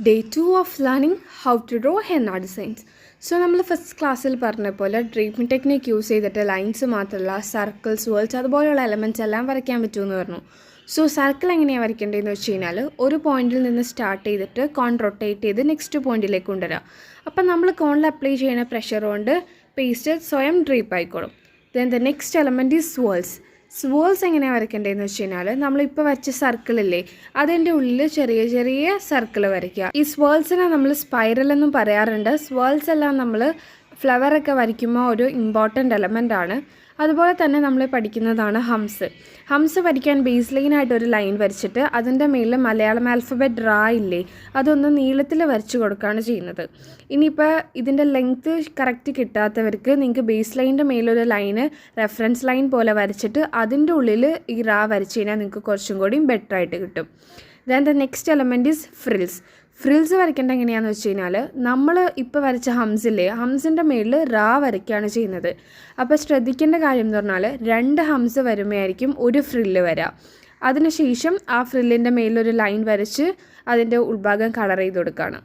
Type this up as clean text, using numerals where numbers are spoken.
Day 2 of learning how to draw henna designs. So നമ്മൾ first ക്ലാസ്സിൽ പറഞ്ഞ പോലെ ഡ്രീപ്പിംഗ് ടെക്നിക്ക് യൂസ് ചെയ്തിട്ട് ലൈൻസ് മാത്രമല്ല സർക്കിൾസ് വേൾഡ്സ് അതുപോലെയുള്ള എലമെൻറ്റ്സ് എല്ലാം വരയ്ക്കാൻ പറ്റുമെന്ന് പറഞ്ഞു. സോ സർക്കിൾ എങ്ങനെയാണ് വരയ്ക്കേണ്ടതെന്ന് വെച്ച് കഴിഞ്ഞാൽ ഒരു പോയിന്റിൽ നിന്ന് സ്റ്റാർട്ട് ചെയ്തിട്ട് കോൺ റൊട്ടേറ്റ് ചെയ്ത് നെക്സ്റ്റ് പോയിന്റിലേക്ക് കൊണ്ടുവരാം. അപ്പം നമ്മൾ കോണിൽ അപ്ലൈ ചെയ്യുന്ന പ്രഷർ കൊണ്ട് പേസ്റ്റ് സ്വയം ഡ്രീപ്പ് ആയിക്കോളും. Then the next element is swirls. Swirls എങ്ങനെയാണ് വരയ്ക്കേണ്ടതെന്ന് വെച്ച് കഴിഞ്ഞാൽ നമ്മളിപ്പോൾ വരച്ച സർക്കിളില്ലേ അതിൻ്റെ ഉള്ളിൽ ചെറിയ ചെറിയ സർക്കിൾ വരയ്ക്കുക. ഈ സ്വേൾസിനെ നമ്മൾ സ്പൈറൽ എന്നും പറയാറുണ്ട്. സ്വേൾസ് എല്ലാം നമ്മൾ ഫ്ലവറൊക്കെ വരയ്ക്കുമ്പോൾ ഒരു ഇമ്പോർട്ടൻ്റ് എലമെൻ്റ് ആണ്. അതുപോലെ തന്നെ നമ്മൾ പഠിക്കുന്നതാണ് ഹംസ്. ഹംസ് വരയ്ക്കാൻ ബേസ് ലൈനായിട്ട് ഒരു ലൈൻ വരച്ചിട്ട് അതിൻ്റെ മേളിൽ മലയാളം ആൽഫബറ്റ് റാ ഇല്ലേ അതൊന്ന് നീളത്തിൽ വരച്ച് കൊടുക്കുകയാണ് ചെയ്യുന്നത്. ഇനിയിപ്പോൾ ഇതിൻ്റെ ലെങ്ത്ത് കറക്റ്റ് കിട്ടാത്തവർക്ക് നിങ്ങൾക്ക് ബേസ് ലൈനിൻ്റെ മേലൊരു ലൈന് റെഫറൻസ് ലൈൻ പോലെ വരച്ചിട്ട് അതിൻ്റെ ഉള്ളിൽ ഈ റാ വരച്ച് കഴിഞ്ഞാൽ നിങ്ങൾക്ക് കുറച്ചും കൂടി ബെറ്റർ ആയിട്ട് കിട്ടും. Then the next element is frills. Frills വരയ്ക്കേണ്ട എങ്ങനെയാണെന്ന് വെച്ച് കഴിഞ്ഞാൽ നമ്മൾ ഇപ്പോൾ വരച്ച ഹംസില്ലേ ഹംസിൻ്റെ മേളിൽ റാ വരയ്ക്കുകയാണ് ചെയ്യുന്നത്. അപ്പോൾ ശ്രദ്ധിക്കേണ്ട കാര്യം എന്ന് പറഞ്ഞാൽ 2 ഹംസ് വരുമ്പോഴായിരിക്കും ഒരു ഫ്രില്ല് വരാം. അതിനുശേഷം ആ ഫ്രില്ലിൻ്റെ മേലൊരു ലൈൻ വരച്ച് അതിൻ്റെ ഉൾഭാഗം കളർ ചെയ്ത് കൊടുക്കുകയാണ്.